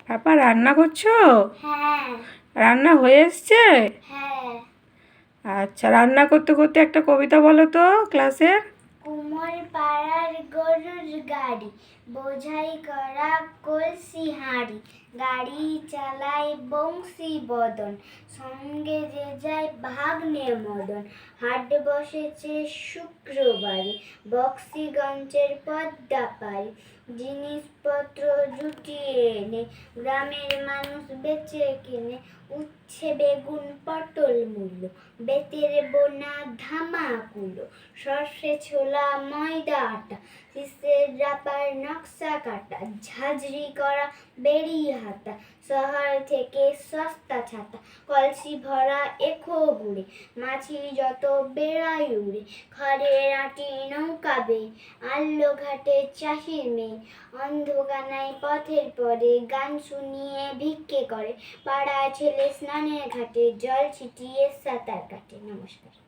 পাপা রান্না করছো? হ্যাঁ। রান্না হয়ে এসছে? হ্যাঁ। আচ্ছা, রান্না করতে করতে একটা কবিতা বলো তো ক্লাসের। কুমোর পাড়ার গরুর গাড়ি, বোঝাই করা কলসি হাঁড়ি, গাড়ি চালায় বংশী বদন, সঙ্গে যে যায় ভাগ্নে মদন। হাট বসেছে শুক্রবারে, বক্সিগঞ্জের পদ্মা পারে, জিনিসপত্র জুটিয়ে এনে গ্রামের মানুষ বেচে কেনে। উচ্ছে বেগুন পটল মূল্য, বেতের বোনা ধামাকুলো, সর্ষে ছোলা ময়দা আটা, শীষের রাপার নকশা কাটা, ঝাঁঝরি করা বেড়ি হাতা, শহর থেকে সস্তা ছাতা, কলসি ভরা এখো গুড়ে, মাছি যত বেড়াই উড়ে, খড়ের আটি নৌকা বেয়ে, আল্লো ঘাটে চাষির মেয়ে, অন্ধকানায় পথের পরে গান শুনিয়ে ভিক্ষে করে, পাড়ায় ছেলে স্নানের ঘাটে জল ছিটিয়ে সাঁতার কাটে। নমস্কার।